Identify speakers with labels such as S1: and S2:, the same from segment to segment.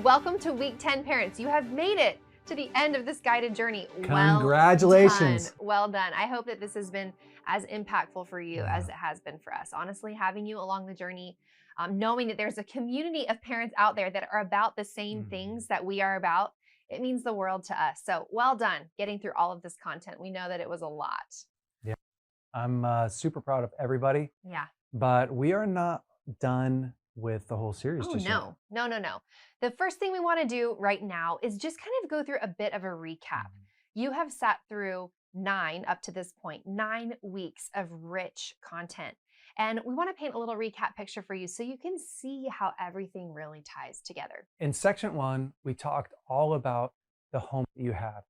S1: Welcome to week 10, parents. You have made it to the end of this guided journey.
S2: Congratulations.
S1: Well done. I hope that this has been as impactful for you as it has been for us. Honestly, having you along the journey, knowing that there's a community of parents out there that are about the same things that we are about, it means the world to us. So well done getting through all of this content. We know that it was a lot.
S2: Yeah, I'm super proud of everybody.
S1: Yeah.
S2: But we are not done with the whole series just yet.
S1: No. The first thing we want to do right now is just kind of go through a bit of a recap. You have sat through 9 up to this point, 9 weeks of rich content. And we want to paint a little recap picture for you so you can see how everything really ties together.
S2: In section 1, we talked all about the home that you had.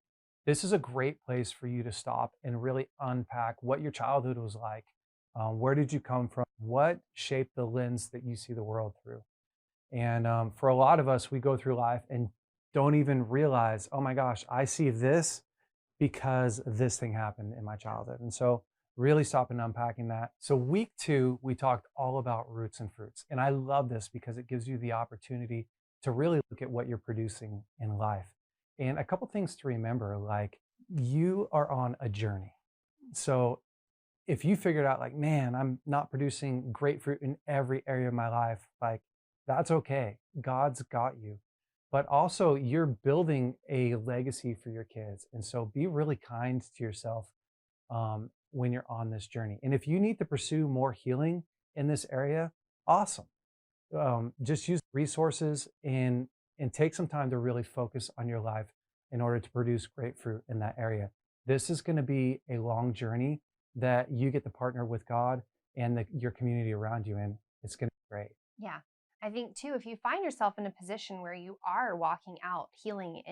S2: This is a great place for you to stop and really unpack what your childhood was like. Where did you come from? What shaped the lens that you see the world through? And for a lot of us, we go through life and don't even realize, oh my gosh, I see this because this thing happened in my childhood. And so really stop and unpacking that. So week 2, we talked all about roots and fruits. And I love this because it gives you the opportunity to really look at what you're producing in life. And a couple things to remember, like you are on a journey. So if you figured out like, man, I'm not producing great fruit in every area of my life, like that's okay. God's got you. But also you're building a legacy for your kids. And so be really kind to yourself when you're on this journey. And if you need to pursue more healing in this area, awesome. Just use resources and take some time to really focus on your life in order to produce great fruit in that area. This is going to be a long journey that you get to partner with God and your community around you in. It's going to be great.
S1: Yeah. I think too, if you find yourself in a position where you are walking out healing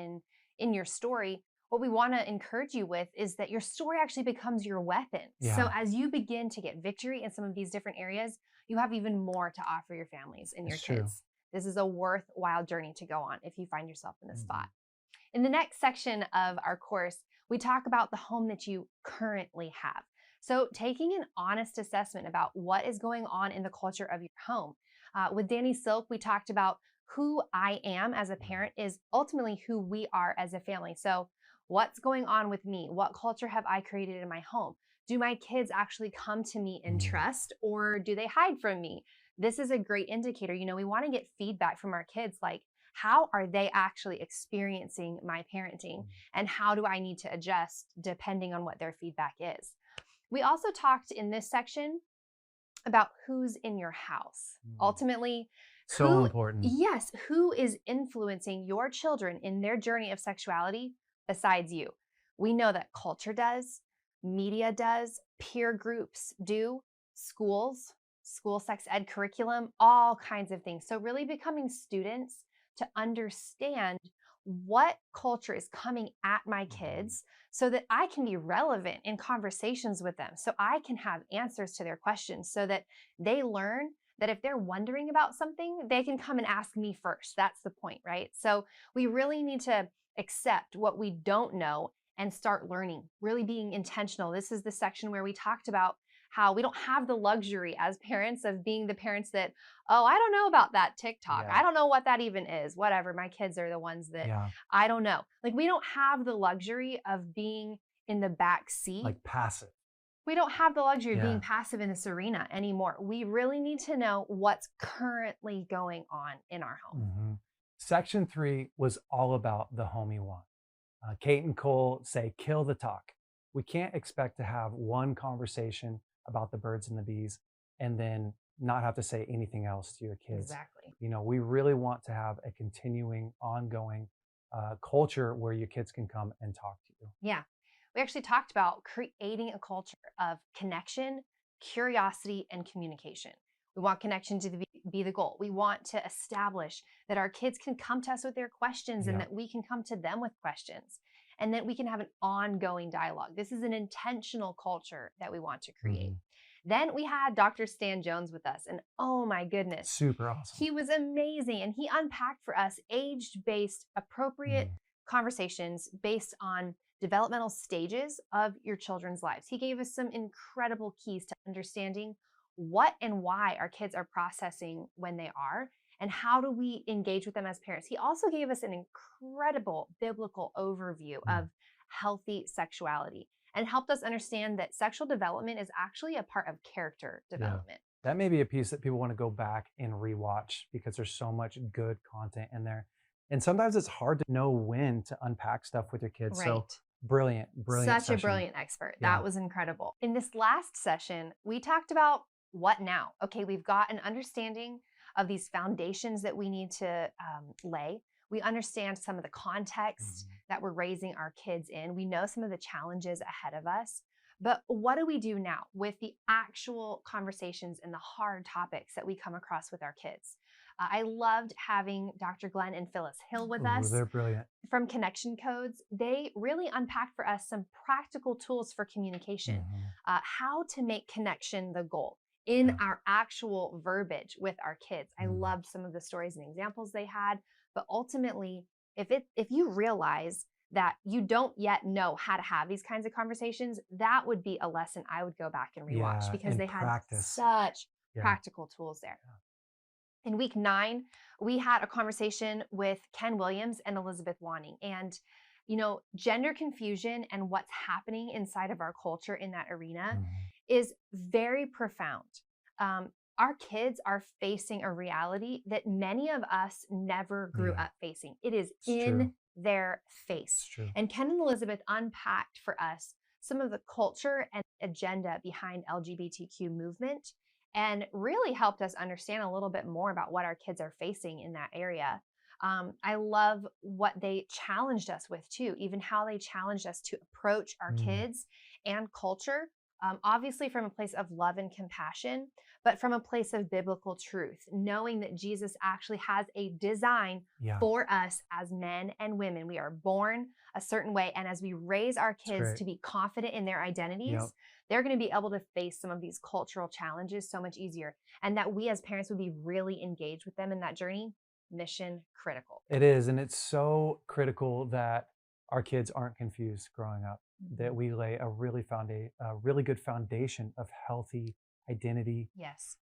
S1: in your story, what we want to encourage you with is that your story actually becomes your weapon.
S2: Yeah.
S1: So as you begin to get victory in some of these different areas, you have even more to offer your families and your
S2: It's
S1: kids.
S2: true.
S1: This is a worthwhile journey to go on if you find yourself in this spot. In the next section of our course, we talk about the home that you currently have. So taking an honest assessment about what is going on in the culture of your home. With Danny Silk, we talked about who I am as a parent is ultimately who we are as a family. So what's going on with me? What culture have I created in my home? Do my kids actually come to me in trust, or do they hide from me? This is a great indicator. You know, we want to get feedback from our kids, like how are they actually experiencing my parenting, and how do I need to adjust depending on what their feedback is? We also talked in this section about who's in your house. Ultimately,
S2: So important.
S1: Yes, who is influencing your children in their journey of sexuality besides you? We know that culture does, media does, peer groups do, schools, school sex ed curriculum, all kinds of things. So really becoming students to understand what culture is coming at my kids so that I can be relevant in conversations with them, so I can have answers to their questions, so that they learn that if they're wondering about something, they can come and ask me first. That's the point, right? So we really need to accept what we don't know and start learning, really being intentional. This is the section where we talked about how we don't have the luxury as parents of being the parents that, oh, I don't know about that TikTok.
S2: Yeah.
S1: I don't know what that even is. Whatever. My kids are the ones that I don't know. Like we don't have the luxury of being in the back seat.
S2: Like passive.
S1: We don't have the luxury of being passive in this arena anymore. We really need to know what's currently going on in our home.
S2: Section 3 was all about the home you want. Kate and Cole say, kill the talk. We can't expect to have one conversation about the birds and the bees and then not have to say anything else to your kids.
S1: Exactly.
S2: You know, we really want to have a continuing, ongoing culture where your kids can come and talk to you.
S1: Yeah. We actually talked about creating a culture of connection, curiosity, and communication. We want connection to be the goal. We want to establish that our kids can come to us with their questions and that we can come to them with questions, and that we can have an ongoing dialogue. This is an intentional culture that we want to create. Then we had Dr. Stan Jones with us, and oh my goodness.
S2: Super awesome.
S1: He was amazing, and he unpacked for us age-based, appropriate conversations based on developmental stages of your children's lives. He gave us some incredible keys to understanding what and why our kids are processing when they are, and how do we engage with them as parents. He also gave us an incredible biblical overview of healthy sexuality and helped us understand that sexual development is actually a part of character development.
S2: That may be a piece that people want to go back and rewatch because there's so much good content in there. And sometimes it's hard to know when to unpack stuff with your kids.
S1: Right.
S2: So brilliant
S1: Such
S2: session.
S1: a brilliant expert.
S2: Yeah.
S1: That was incredible. In this last session, we talked about what now? Okay, we've got an understanding of these foundations that we need to lay. We understand some of the context that we're raising our kids in. We know some of the challenges ahead of us. But what do we do now with the actual conversations and the hard topics that we come across with our kids? I loved having Dr. Glenn and Phyllis Hill with us.
S2: They're brilliant.
S1: From Connection Codes. They really unpacked for us some practical tools for communication, how to make connection the goal in our actual verbiage with our kids. I loved some of the stories and examples they had, but ultimately, if you realize that you don't yet know how to have these kinds of conversations, that would be a lesson I would go back and rewatch because they had such practical tools there. In week 9, we had a conversation with Ken Williams and Elizabeth Wanning. And, you know, gender confusion and what's happening inside of our culture in that arena is very profound. Our kids are facing a reality that many of us never grew up facing. It is in their face. And Ken and Elizabeth unpacked for us some of the culture and agenda behind LGBTQ movement and really helped us understand a little bit more about what our kids are facing in that area. I love what they challenged us with too, even how they challenged us to approach our kids and culture, obviously from a place of love and compassion, but from a place of biblical truth, knowing that Jesus actually has a design for us as men and women. We are born a certain way, and as we raise our kids to be confident in their identities, they're going to be able to face some of these cultural challenges so much easier, and that we as parents would be really engaged with them in that journey. Mission critical.
S2: It is, and it's so critical that our kids aren't confused growing up, that we lay a really good foundation of healthy identity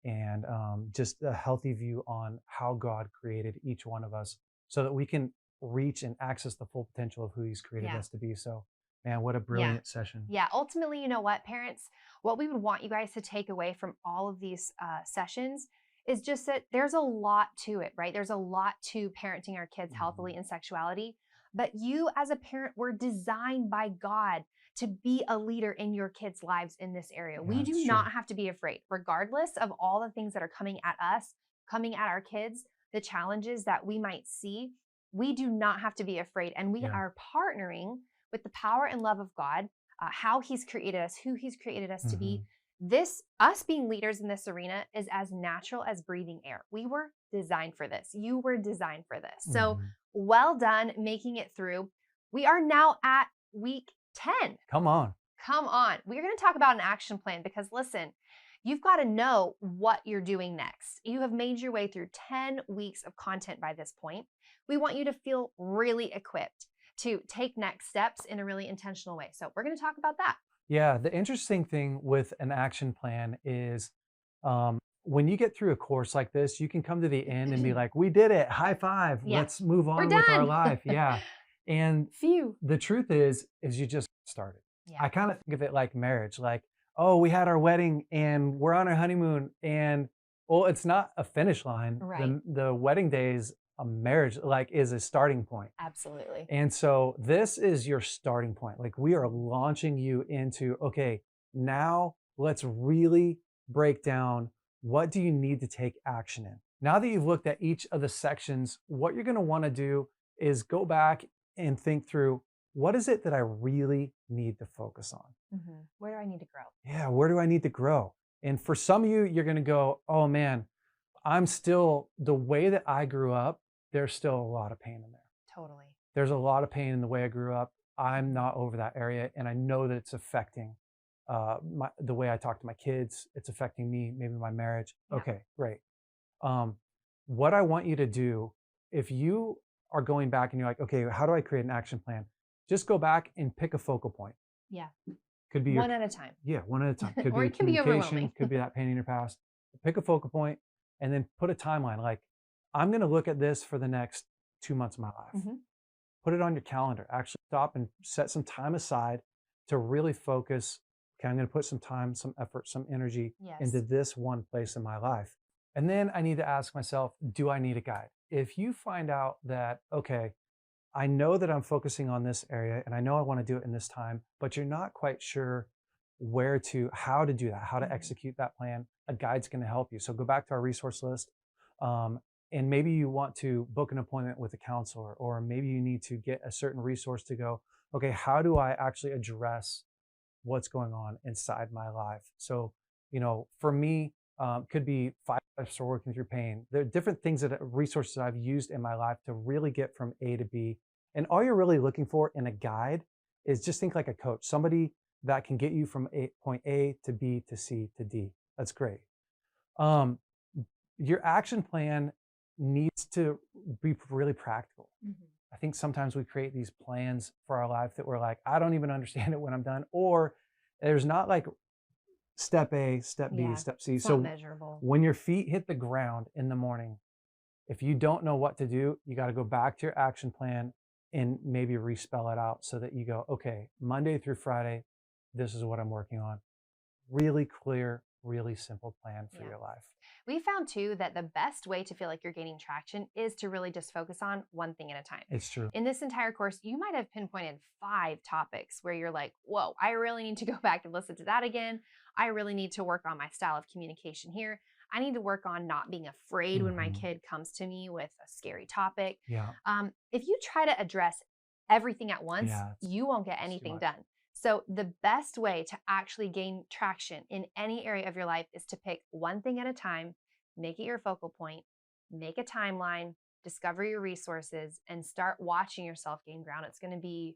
S2: and just a healthy view on how God created each one of us so that we can reach and access the full potential of who he's created us to be. So, man, what a brilliant session.
S1: Yeah, ultimately, you know what, parents, what we would want you guys to take away from all of these sessions is just that there's a lot to it, right? There's a lot to parenting our kids healthily in sexuality, but you as a parent were designed by God to be a leader in your kids' lives in this area. We do not have to be afraid, regardless of all the things that are coming at us, coming at our kids, the challenges that we might see. We do not have to be afraid. And we are partnering with the power and love of God, how he's created us, who he's created us to be. Us being leaders in this arena is as natural as breathing air. We were designed for this. You were designed for this. So well done making it through. We are now at week 10.
S2: Come on.
S1: We're going to talk about an action plan because listen, you've got to know what you're doing next. You have made your way through 10 weeks of content by this point. We want you to feel really equipped to take next steps in a really intentional way. So we're going to talk about that.
S2: Yeah, the interesting thing with an action plan is when you get through a course like this, you can come to the end and be like, we did it, high five, let's move on with our life. And the truth is you just started. I kind of think of it like marriage, like, oh, we had our wedding and we're on our honeymoon and, well, it's not a finish line. The wedding day is a marriage, like, is a starting point.
S1: Absolutely.
S2: And so this is your starting point. Like, we are launching you into, okay, now let's really break down what do you need to take action in. Now that you've looked at each of the sections, what you're going to want to do is go back and think through, what is it that I really need to focus on?
S1: Where do I need to grow?
S2: Yeah, where do I need to grow? And for some of you, you're going to go, oh man, the way that I grew up, there's still a lot of pain in there.
S1: Totally.
S2: There's a lot of pain in the way I grew up. I'm not over that area. And I know that it's affecting the way I talk to my kids. It's affecting me, maybe my marriage. Okay, great. What I want you to do, if you are going back and you're like, okay, how do I create an action plan? Just go back and pick a focal point. Could be
S1: one at a time.
S2: One at a time. Could
S1: or
S2: be
S1: it can be overwhelming.
S2: Could be that pain in your past. Pick a focal point and then put a timeline. Like, I'm going to look at this for the next 2 months of my life.
S1: Hmm.
S2: Put it on your calendar. Actually stop and set some time aside to really focus. Okay, I'm going to put some time, some effort, some energy into
S1: Yes.
S2: this one place in my life. And then I need to ask myself, do I need a guide? If you find out that, okay, I know that I'm focusing on this area and I know I want to do it in this time, but you're not quite sure how to do that, how to
S1: Hmm.
S2: execute that plan, a guide's going to help you. So go back to our resource list. Um, and maybe you want to book an appointment with a counselor, or maybe you need to get a certain resource to go, okay, how do I actually address what's going on inside my life? So, for me, could be 5 steps for working through pain. There are different things resources I've used in my life to really get from A to B. And all you're really looking for in a guide is just think like a coach, somebody that can get you from point A to B to C to D. That's great. Um, your action plan needs to be really practical.
S1: Hmm.
S2: I think sometimes we create these plans for our life that we're like, I don't even understand it when I'm done, or there's not like step A, step B,
S1: Yeah.
S2: step C.
S1: It's not
S2: So
S1: measurable.
S2: when your feet hit the ground in the morning, if you don't know what to do, you got to go back to your action plan and maybe respell it out so that you go, okay, Monday through Friday, this is what I'm working on. Really clear, really simple plan for
S1: Yeah.
S2: your life.
S1: We found too that the best way to feel like you're gaining traction is to really just focus on one thing at a time.
S2: It's true.
S1: In this entire course, you might have pinpointed 5 topics where you're like, whoa, I really need to go back and listen to that again. I really need to work on my style of communication here. I need to work on not being afraid when my
S2: Mhm.
S1: kid comes to me with a scary topic.
S2: Yeah.
S1: If you try to address everything at once,
S2: Yeah.
S1: you won't get
S2: It's too
S1: anything
S2: much.
S1: done. So, the best way to actually gain traction in any area of your life is to pick one thing at a time, make it your focal point, make a timeline, discover your resources, and start watching yourself gain ground. It's going to be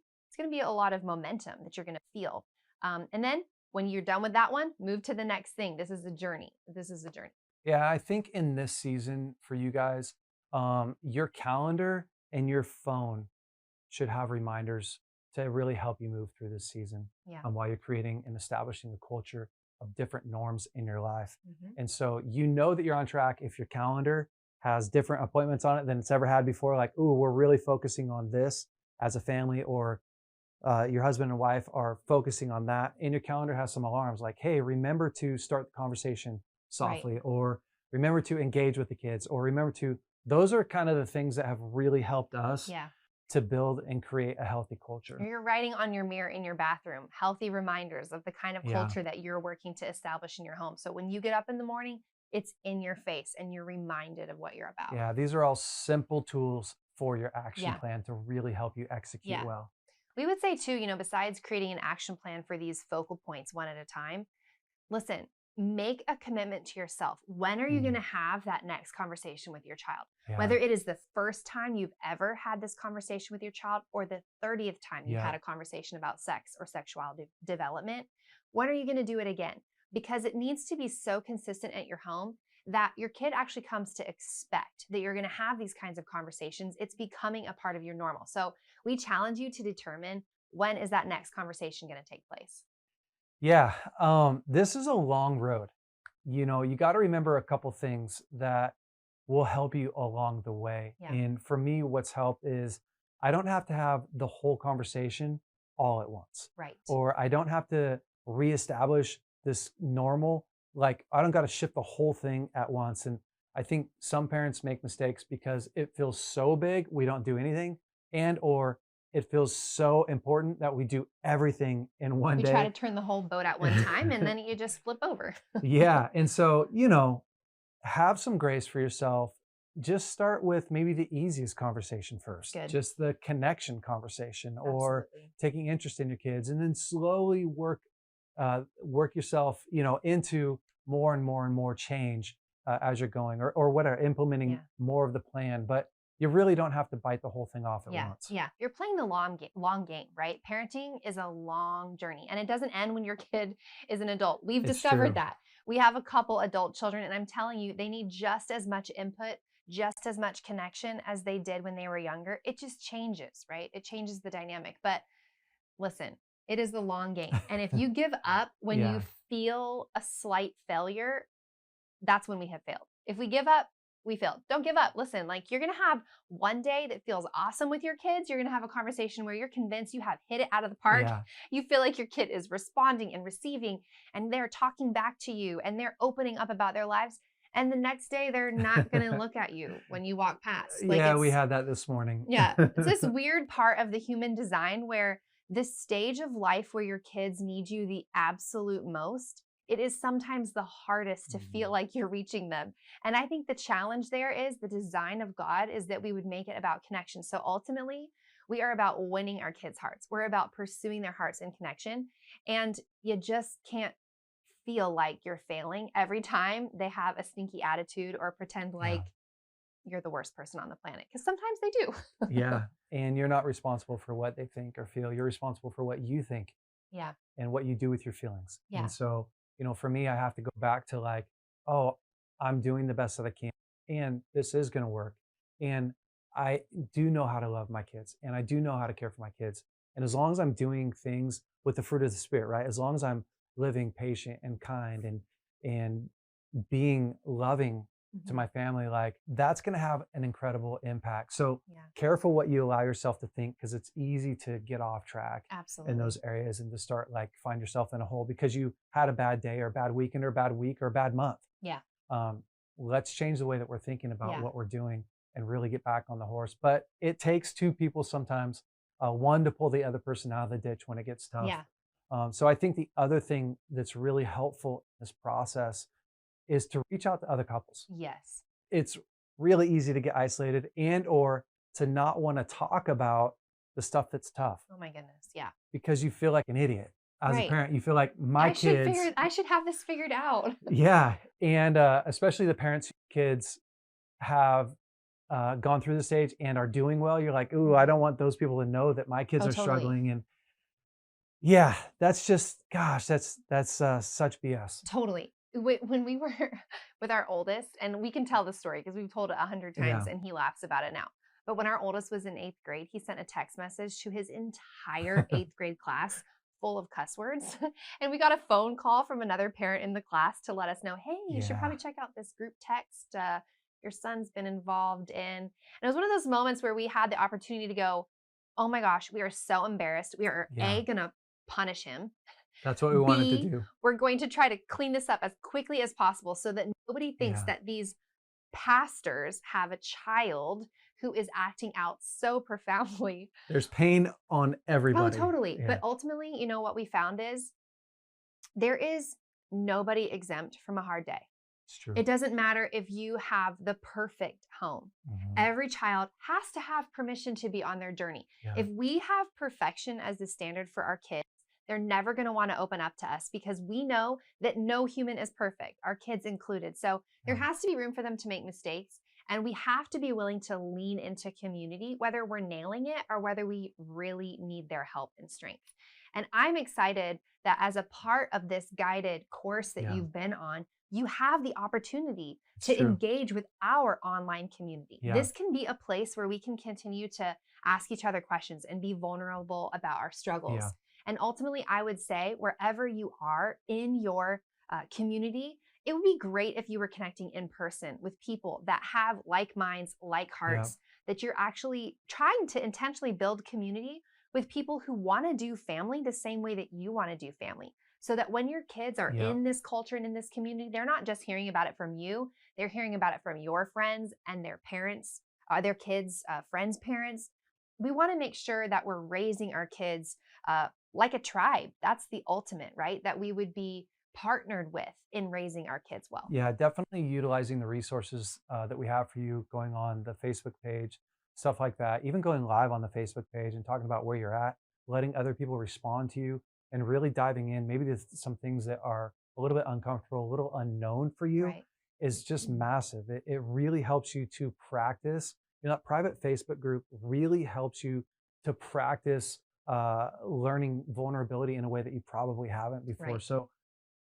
S1: a lot of momentum that you're going to feel. And then when you're done with that one, move to the next thing. This is a journey. This is a journey.
S2: Yeah, I think in this season for you guys, your calendar and your phone should have reminders to really help you move through this season,
S1: Yeah.
S2: while you're creating and establishing a culture of different norms in your life.
S1: Mhm.
S2: And so you know that you're on track if your calendar has different appointments on it than it's ever had before. Like, ooh, we're really focusing on this as a family, or your husband and wife are focusing on that. And your calendar has some alarms like, hey, remember to start the conversation
S1: Right.
S2: softly, or remember to engage with the kids, or remember to, those are kind of the things that have really helped us
S1: Yeah.
S2: to build and create a healthy
S1: Or
S2: culture.
S1: you're writing on your mirror in your bathroom healthy reminders of the kind of
S2: Yeah.
S1: culture that you're working to establish in your home. So when you get up in the morning, it's in your face and you're reminded of what you're about.
S2: Yeah. These are all simple tools for your action
S1: Yeah.
S2: plan to really help you execute
S1: Yeah.
S2: well.
S1: We would say too, besides creating an action plan for these focal points one at a time, listen, make a commitment to yourself. When are you going to have that next conversation with your child?
S2: Yeah.
S1: Whether it is the first time you've ever had this conversation with your child or the 30th time you've had a conversation about sex or sexuality development, when are you going to do it again? Because it needs to be so consistent at your home that your kid actually comes to expect that you're going to have these kinds of conversations. It's becoming a part of your normal. So we challenge you to determine, when is that next conversation going to take place?
S2: Yeah. This is a long road. You got to remember a couple things that will help you along the way.
S1: Yeah.
S2: And for me, what's helped is I don't have to have the whole conversation all at once,
S1: Right.
S2: or I don't have to reestablish this normal. Like, I don't got to shift the whole thing at once. And I think some parents make mistakes because it feels so big, we don't do anything, or it feels so important that we do everything in one
S1: We
S2: day.
S1: try to turn the whole boat at one time and then you just flip over.
S2: Yeah. And so, have some grace for yourself. Just start with maybe the easiest conversation first,
S1: Good.
S2: just the connection conversation, or
S1: Absolutely.
S2: taking interest in your kids, and then slowly work yourself, into more and more and more change as you're going, or whatever, implementing more of the plan. But you really don't have to bite the whole thing off at once.
S1: Yeah. You're playing the long game, right? Parenting is a long journey and it doesn't end when your kid is an adult. We've
S2: It's
S1: discovered
S2: true.
S1: that. We have a couple adult children and I'm telling you, they need just as much input, just as much connection as they did when they were younger. It just changes, right? It changes the dynamic. But listen, it is the long game. And if you give up when
S2: Yeah.
S1: you feel a slight failure, that's when we have failed. If we give up we failed. Don't give up. Listen, like you're going to have one day that feels awesome with your kids. You're going to have a conversation where you're convinced you have hit it out of the park.
S2: Yeah.
S1: You feel like your kid is responding and receiving, and they're talking back to you and they're opening up about their lives. And the next day, they're not going to look at you when you walk past. Like
S2: Yeah, we had that this morning.
S1: yeah. It's this weird part of the human design where this stage of life where your kids need you the absolute most, it is sometimes the hardest to feel like you're reaching them. And I think the challenge there is the design of God is that we would make it about connection. So ultimately, we are about winning our kids' hearts. We're about pursuing their hearts in connection. And you just can't feel like you're failing every time they have a stinky attitude or pretend like you're the worst person on the planet, because sometimes they do.
S2: Yeah. And you're not responsible for what they think or feel. You're responsible for what you think
S1: Yeah.
S2: and what you do with your feelings.
S1: Yeah.
S2: And so, for me, I have to go back to like, oh, I'm doing the best that I can. And this is going to work. And I do know how to love my kids and I do know how to care for my kids. And as long as I'm doing things with the fruit of the Spirit, right? As long as I'm living patient and kind and being loving to my family, like that's going to have an incredible impact. So careful what you allow yourself to think, because it's easy to get off track
S1: Absolutely.
S2: in those areas and to start like find yourself in a hole because you had a bad day or a bad weekend or a bad week or a bad month.
S1: Yeah.
S2: Let's change the way that we're thinking about what we're doing and really get back on the horse. But it takes two people sometimes, one to pull the other person out of the ditch when it gets tough.
S1: Yeah.
S2: So I think the other thing that's really helpful in this process is to reach out to other couples.
S1: Yes.
S2: It's really easy to get isolated and or to not want to talk about the stuff that's tough.
S1: Oh my goodness. Yeah.
S2: Because you feel like an idiot. As a
S1: Right.
S2: parent, you feel like my kids.
S1: I should have this figured out.
S2: Yeah. And especially the parents whose kids have gone through the stage and are doing well. You're like, ooh, I don't want those people to know that my kids are
S1: totally.
S2: struggling. And yeah, that's just, gosh, that's such BS.
S1: Totally. When we were with our oldest, and we can tell the story because we've told it 100 times and he laughs about it now. But when our oldest was in 8th grade, he sent a text message to his entire 8th grade class full of cuss words. And we got a phone call from another parent in the class to let us know, hey, you should probably check out this group text your son's been involved in. And it was one of those moments where we had the opportunity to go, oh my gosh, we are so embarrassed. We are A, gonna punish him.
S2: That's what we wanted to do.
S1: We're going to try to clean this up as quickly as possible so that nobody thinks that these pastors have a child who is acting out so profoundly.
S2: There's pain on everybody.
S1: Oh, totally. But ultimately, what we found is there is nobody exempt from a hard day.
S2: It's true.
S1: It doesn't matter if you have the perfect home. Every child has to have permission to be on their journey. If we have perfection as the standard for our kids, they're never going to want to open up to us because we know that no human is perfect, our kids included. So there has to be room for them to make mistakes. And we have to be willing to lean into community, whether we're nailing it or whether we really need their help and strength. And I'm excited that as a part of this guided course that you've been on, you have the opportunity to engage with our online community. This can be a place where we can continue to ask each other questions and be vulnerable about our struggles. And ultimately, I would say wherever you are in your community, it would be great if you were connecting in person with people that have like minds, like hearts, that you're actually trying to intentionally build community with people who want to do family the same way that you want to do family. So that when your kids are in this culture and in this community, they're not just hearing about it from you, they're hearing about it from your friends and their parents, their kids' friends' parents. We want to make sure that we're raising our kids like a tribe. That's the ultimate, right? That we would be partnered with in raising our kids well.
S2: Yeah, definitely utilizing the resources that we have for you, going on the Facebook page, stuff like that, even going live on the Facebook page and talking about where you're at, letting other people respond to you and really diving in, maybe to some things that are a little bit uncomfortable, a little unknown for you is just massive. It really helps you to practice. That private Facebook group really helps you to practice learning vulnerability in a way that you probably haven't before. So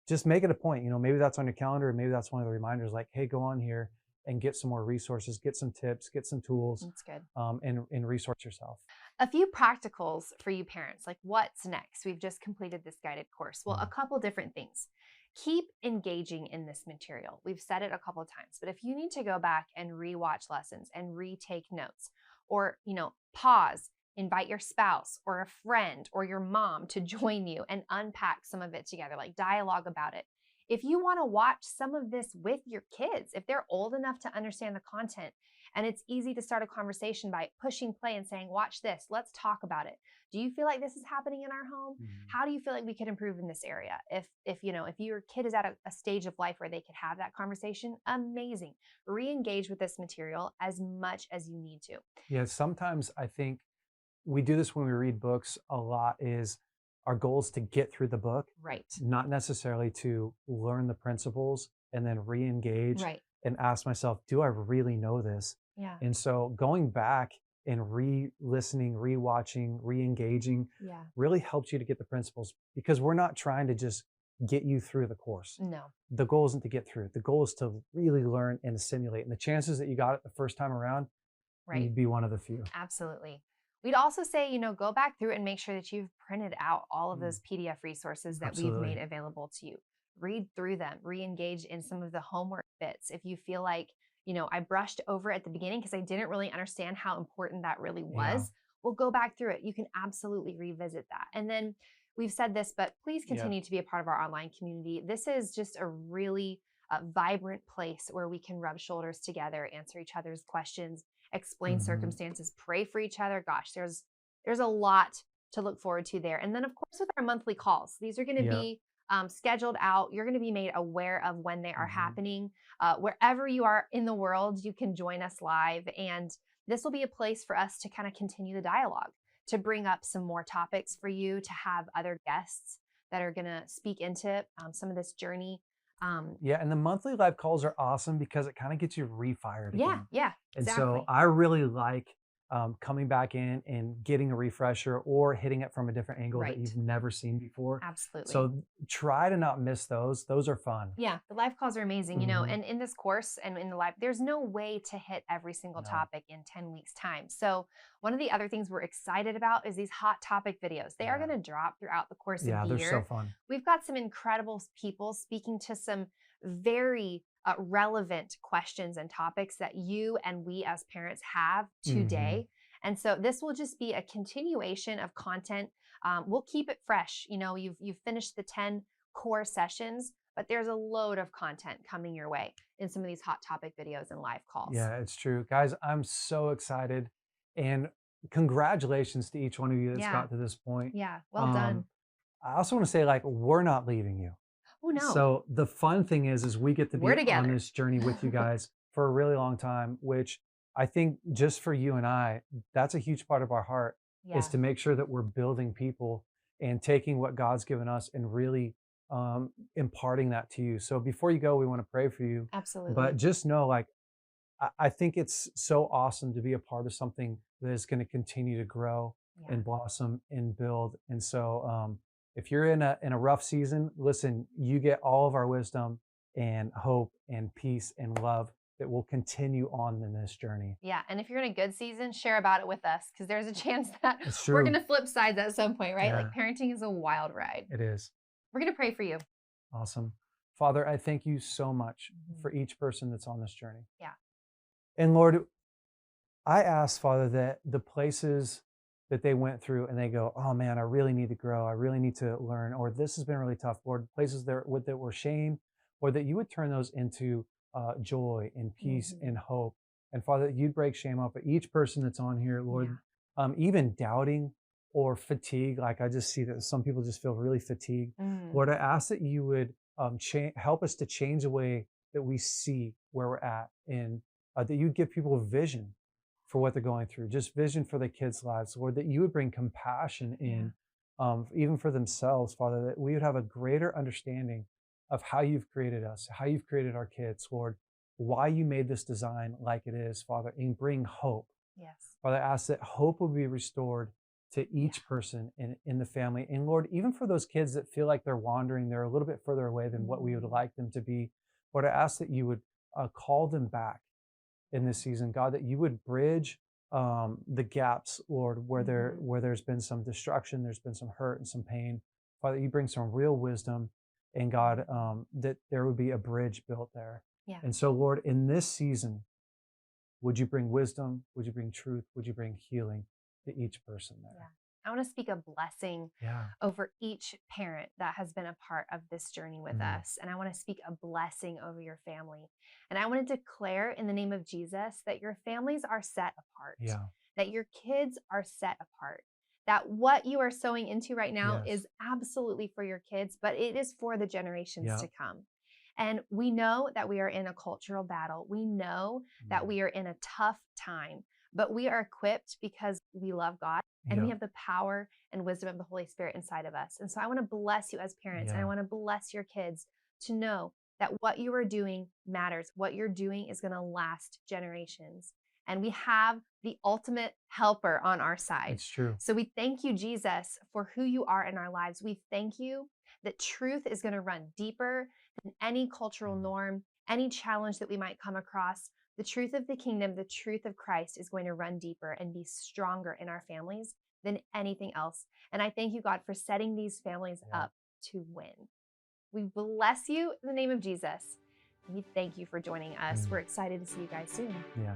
S2: just make it a point, maybe that's on your calendar, or maybe that's one of the reminders like, hey, go on here and get some more resources, get some tips, get some tools.
S1: That's good.
S2: And resource yourself.
S1: A few practicals for you parents, like what's next? We've just completed this guided course. Well, a couple different things. keep engaging in this material. We've said it a couple of times, but if you need to go back and rewatch lessons and retake notes, or, pause, invite your spouse or a friend or your mom to join you and unpack some of it together, like dialogue about it. If you want to watch some of this with your kids, if they're old enough to understand the content, and it's easy to start a conversation by pushing play and saying, watch this, let's talk about it. Do you feel like this is happening in our home? How do you feel like we could improve in this area? If your kid is at a stage of life where they could have that conversation, amazing. Re-engage with this material as much as you need to.
S2: Yeah, sometimes I think we do this when we read books a lot, is our goal is to get through the book,
S1: Right.
S2: not necessarily to learn the principles and then re-engage
S1: Right.
S2: and ask myself, do I really know this?
S1: Yeah.
S2: And so going back and re-listening, re-watching, re-engaging
S1: Yeah.
S2: really helps you to get the principles, because we're not trying to just get you through the course.
S1: No.
S2: The goal isn't to get through. The goal is to really learn and assimilate. And the chances that you got it the first time around,
S1: Right.
S2: you'd be one of the few.
S1: Absolutely. We'd also say, go back through and make sure that you've printed out all of those PDF resources that we've made available to you. Read through them, re-engage in some of the homework bits. If you feel like, I brushed over at the beginning because I didn't really understand how important that really was, well, go back through it. You can absolutely revisit that. And then we've said this, but please continue to be a part of our online community. This is just a really vibrant place where we can rub shoulders together, answer each other's questions, explain circumstances, pray for each other. Gosh, there's a lot to look forward to there. And then, of course, with our monthly calls, these are going to be scheduled out. You're going to be made aware of when they are happening. Wherever you are in the world, you can join us live. And this will be a place for us to kind of continue the dialogue, to bring up some more topics for you, to have other guests that are going to speak into some of this journey.
S2: And the monthly live calls are awesome because it kind of gets you refired again.
S1: Yeah,
S2: And
S1: exactly.
S2: so I really like coming back in and getting a refresher or hitting it from a different angle that you've never seen before.
S1: Absolutely.
S2: So try to not miss those. Those are fun.
S1: Yeah, the live calls are amazing, and in this course and in the live, there's no way to hit every single topic in 10 weeks time. So one of the other things we're excited about is these hot topic videos. They are going to drop throughout the course of the year.
S2: Yeah, they're so fun.
S1: We've got some incredible people speaking to some very relevant questions and topics that you and we as parents have today. And so this will just be a continuation of content. We'll keep it fresh. You've finished the 10 core sessions, but there's a load of content coming your way in some of these hot topic videos and live calls.
S2: Yeah, it's true. Guys, I'm so excited. And congratulations to each one of you that's got to this point.
S1: Yeah, well done.
S2: I also want to say, we're not leaving you.
S1: Oh, no.
S2: So the fun thing is we get to be on this journey with you guys for a really long time, which I think just for you and I, that's a huge part of our heart, is to make sure that we're building people and taking what God's given us and really imparting that to you. So before you go, we want to pray for you.
S1: Absolutely.
S2: But just know, I think it's so awesome to be a part of something that is going to continue to grow and blossom and build. And so if you're in a rough season, listen, you get all of our wisdom and hope and peace and love that will continue on in this journey.
S1: Yeah, and if you're in a good season, share about it with us, because there's a chance that we're going to flip sides at some point, right? Like parenting is a wild ride.
S2: It is.
S1: We're going to pray for you.
S2: Awesome. Father, I thank you so much for each person that's on this journey.
S1: Yeah.
S2: And Lord, I ask, Father, that the places that they went through and they go, oh man, I really need to grow. I really need to learn, or this has been really tough, Lord, places that were shame, or that you would turn those into joy and peace and hope. And Father, you'd break shame off of each person that's on here, Lord, even doubting or fatigue. I just see that some people just feel really fatigued. Lord, I ask that you would help us to change the way that we see where we're at, and that you'd give people a vision for what they're going through, just vision for their kids' lives, Lord, that you would bring compassion in, even for themselves, Father, that we would have a greater understanding of how you've created us, how you've created our kids, Lord, why you made this design like it is, Father, and bring hope.
S1: Yes.
S2: Father, I ask that hope will be restored to each person in the family. And Lord, even for those kids that feel like they're wandering, they're a little bit further away than what we would like them to be, Lord, I ask that you would call them back in this season, God, that you would bridge the gaps, Lord, where there's been some destruction, there's been some hurt and some pain. Father, you bring some real wisdom And God, that there would be a bridge built there.
S1: Yeah.
S2: And so, Lord, in this season, would you bring wisdom? Would you bring truth? Would you bring healing to each person
S1: Yeah.
S2: there?
S1: I want to speak a blessing
S2: Yeah.
S1: over each parent that has been a part of this journey with us. And I want to speak a blessing over your family. And I want to declare in the name of Jesus that your families are set apart,
S2: Yeah.
S1: that your kids are set apart, that what you are sowing into right now
S2: Yes.
S1: is absolutely for your kids, but it is for the generations
S2: Yeah.
S1: to come. And we know that we are in a cultural battle. We know that we are in a tough time, but we are equipped because we love God and we
S2: Yeah.
S1: have the power and wisdom of the Holy Spirit inside of us. And so I want to bless you as parents, and I
S2: Yeah.
S1: want to bless your kids to know that what you are doing matters. What you're doing is going to last generations. And we have the ultimate helper on our side.
S2: It's true.
S1: So we thank you, Jesus, for who you are in our lives. We thank you that truth is going to run deeper than any cultural norm, any challenge that we might come across. The truth of the kingdom, the truth of Christ is going to run deeper and be stronger in our families than anything else. And I thank you, God, for setting these families up to win. We bless you in the name of Jesus. We thank you for joining us. We're excited to see you guys soon.
S2: Yeah.